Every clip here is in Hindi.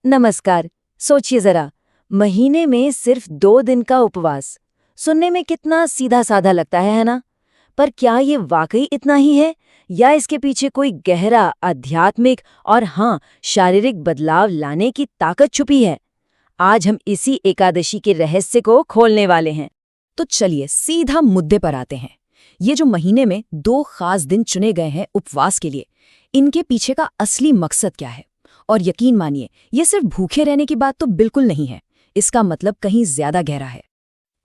नमस्कार। सोचिए जरा, महीने में सिर्फ 2 दिन का उपवास। सुनने में कितना सीधा साधा लगता है ना? पर क्या ये वाकई इतना ही है, या इसके पीछे कोई गहरा आध्यात्मिक और हाँ, शारीरिक बदलाव लाने की ताकत छुपी है? आज हम इसी एकादशी के रहस्य को खोलने वाले हैं। तो चलिए सीधा मुद्दे पर आते हैं। ये जो महीने में 2 खास दिन चुने गए हैं उपवास के लिए, इनके पीछे का असली मकसद क्या है? और यकीन मानिए, ये सिर्फ भूखे रहने की बात तो बिल्कुल नहीं है। इसका मतलब कहीं ज्यादा गहरा है।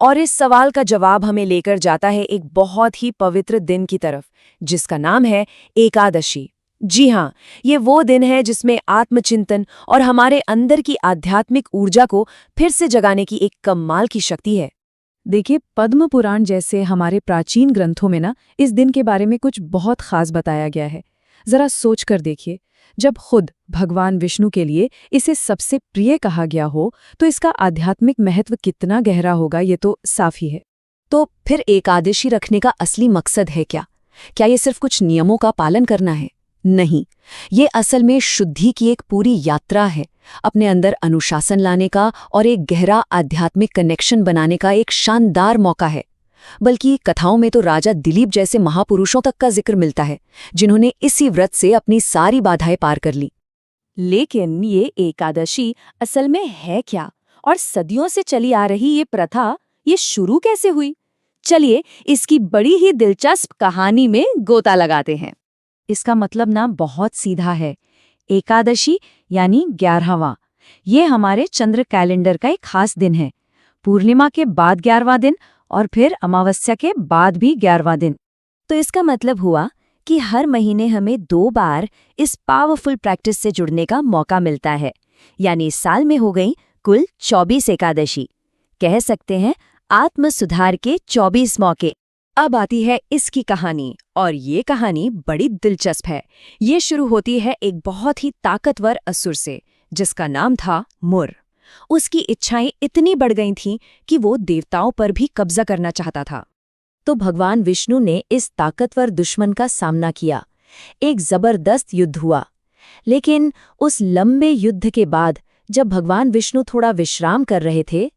और इस सवाल का जवाब हमें लेकर जाता है एक बहुत ही पवित्र दिन की तरफ, जिसका नाम है एकादशी। जी हाँ, ये वो दिन है जिसमें आत्मचिंतन और हमारे अंदर की आध्यात्मिक ऊर्जा को फिर से जगाने की एक कमाल की शक्ति है। देखिए, पद्म पुराण जैसे हमारे प्राचीन ग्रंथों में ना इस दिन के बारे में कुछ बहुत खास बताया गया है। जरा सोच कर देखिए, जब खुद भगवान विष्णु के लिए इसे सबसे प्रिय कहा गया हो, तो इसका आध्यात्मिक महत्व कितना गहरा होगा ये तो साफ ही है। तो फिर एकादशी रखने का असली मकसद है क्या? क्या ये सिर्फ कुछ नियमों का पालन करना है? नहीं, ये असल में शुद्धि की एक पूरी यात्रा है। अपने अंदर अनुशासन लाने का और एक गहरा आध्यात्मिक कनेक्शन बनाने का एक शानदार मौका है। बल्कि कथाओं में तो राजा दिलीप जैसे महापुरुषों तक का जिक्र मिलता है, जिन्होंने इसी व्रत से अपनी सारी बाधाएं पार कर ली। लेकिन ये एकादशी असल में है क्या? और सदियों से चली आ रही ये प्रथा, ये शुरू कैसे हुई? चलिए इसकी बड़ी ही दिलचस्प कहानी में गोता लगाते हैं। इसका मतलब ना बहुत सीधा है। एकादशी यानी 11वां, ये हमारे चंद्र कैलेंडर का एक खास दिन है। पूर्णिमा के बाद 11वां दिन और फिर अमावस्या के बाद भी 11वां दिन। तो इसका मतलब हुआ कि हर महीने हमें 2 बार इस पावरफुल प्रैक्टिस से जुड़ने का मौका मिलता है। यानी साल में हो गई कुल 24 एकादशी। कह सकते हैं आत्म सुधार के 24 मौके। अब आती है इसकी कहानी, और ये कहानी बड़ी दिलचस्प है। ये शुरू होती है एक बहुत ही ताकतवर असुर से, जिसका नाम था मुर। उसकी इच्छाएं इतनी बढ़ गई थीं कि वो देवताओं पर भी कब्जा करना चाहता था। तो भगवान विष्णु ने इस ताकतवर दुश्मन का सामना किया। एक जबरदस्त युद्ध हुआ। लेकिन उस लंबे युद्ध के बाद जब भगवान विष्णु थोड़ा विश्राम कर रहे थे,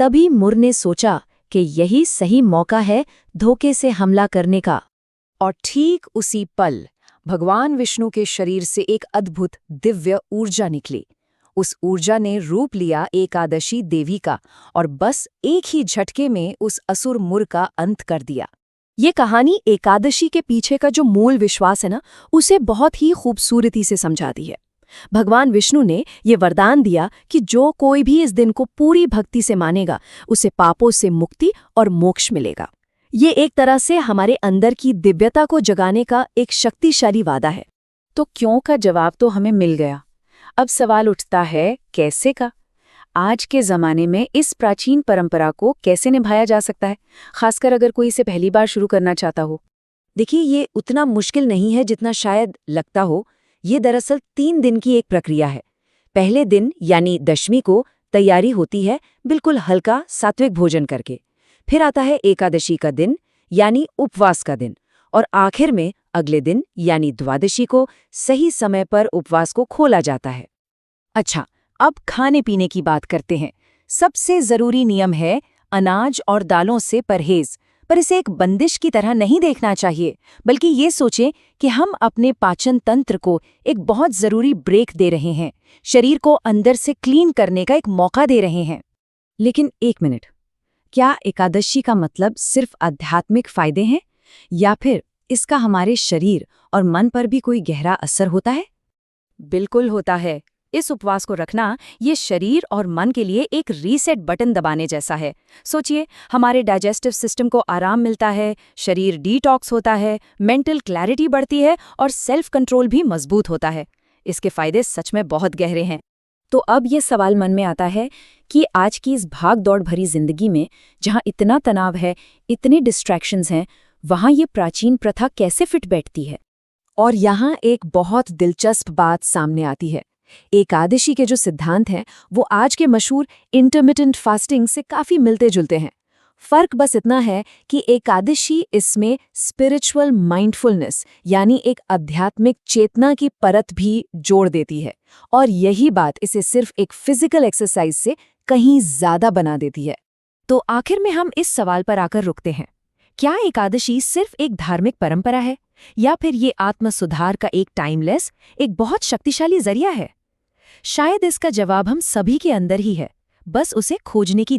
तभी मुर ने सोचा कि यही सही मौका है धोखे से हमला करने का। और ठीक उसी पल भगवान विष्णु के शरीर से एक अद्भुत दिव्य ऊर्जा निकली। उस ऊर्जा ने रूप लिया एकादशी देवी का, और बस एक ही झटके में उस असुर मुर का अंत कर दिया। ये कहानी एकादशी के पीछे का जो मूल विश्वास है ना, उसे बहुत ही खूबसूरती से समझाती है। भगवान विष्णु ने ये वरदान दिया कि जो कोई भी इस दिन को पूरी भक्ति से मानेगा, उसे पापों से मुक्ति और मोक्ष मिलेगा। ये एक तरह से हमारे अंदर की दिव्यता को जगाने का एक शक्तिशाली वादा है। तो क्यों का जवाब तो हमें मिल गया। अब सवाल उठता है कैसे का। आज के ज़माने में इस प्राचीन परंपरा को कैसे निभाया जा सकता है, खासकर अगर कोई इसे पहली बार शुरू करना चाहता हो। देखिए, ये उतना मुश्किल नहीं है जितना शायद लगता हो। ये दरअसल 3 दिन की एक प्रक्रिया है। पहले दिन यानी दशमी को तैयारी होती है, बिल्कुल हल्का सात्विक भोजन करके। फिर आता है एकादशी का दिन यानी उपवास का दिन, और आखिर में अगले दिन यानी द्वादशी को सही समय पर उपवास को खोला जाता है। अच्छा, अब खाने पीने की बात करते हैं। सबसे जरूरी नियम है अनाज और दालों से परहेज। पर इसे एक बंदिश की तरह नहीं देखना चाहिए, बल्कि ये सोचें कि हम अपने पाचन तंत्र को एक बहुत जरूरी ब्रेक दे रहे हैं, शरीर को अंदर से क्लीन करने का एक मौका दे रहे हैं। लेकिन एक मिनट, क्या एकादशी का मतलब सिर्फ आध्यात्मिक फायदे हैं, या फिर इसका हमारे शरीर और मन पर भी कोई गहरा असर होता है? बिल्कुल होता है। इस उपवास को रखना ये शरीर और मन के लिए एक रीसेट बटन दबाने जैसा है। सोचिए, हमारे डाइजेस्टिव सिस्टम को आराम मिलता है, शरीर डिटॉक्स होता है, मेंटल क्लैरिटी बढ़ती है और सेल्फ कंट्रोल भी मजबूत होता है। इसके फायदे सच में बहुत गहरे हैं। तो अब ये सवाल मन में आता है कि आज की इस भाग दौड़ भरी जिंदगी में, जहाँ इतना तनाव है, इतने डिस्ट्रैक्शंस हैं, वहाँ ये प्राचीन प्रथा कैसे फिट बैठती है? और यहाँ एक बहुत दिलचस्प बात सामने आती है। एकादशी के जो सिद्धांत हैं, वो आज के मशहूर इंटरमिटेंट फास्टिंग से काफी मिलते जुलते हैं। फर्क बस इतना है कि एकादशी इसमें स्पिरिचुअल माइंडफुलनेस यानी एक आध्यात्मिक चेतना की परत भी जोड़ देती है, और यही बात इसे सिर्फ एक फिजिकल एक्सरसाइज से कहीं ज्यादा बना देती है। तो आखिर में हम इस सवाल पर आकर रुकते हैं, क्या एकादशी सिर्फ एक धार्मिक परंपरा है या फिर ये आत्म सुधार का एक टाइमलेस, एक बहुत शक्तिशाली जरिया है? शायद इसका जवाब हम सभी के अंदर ही है, बस उसे खोजने की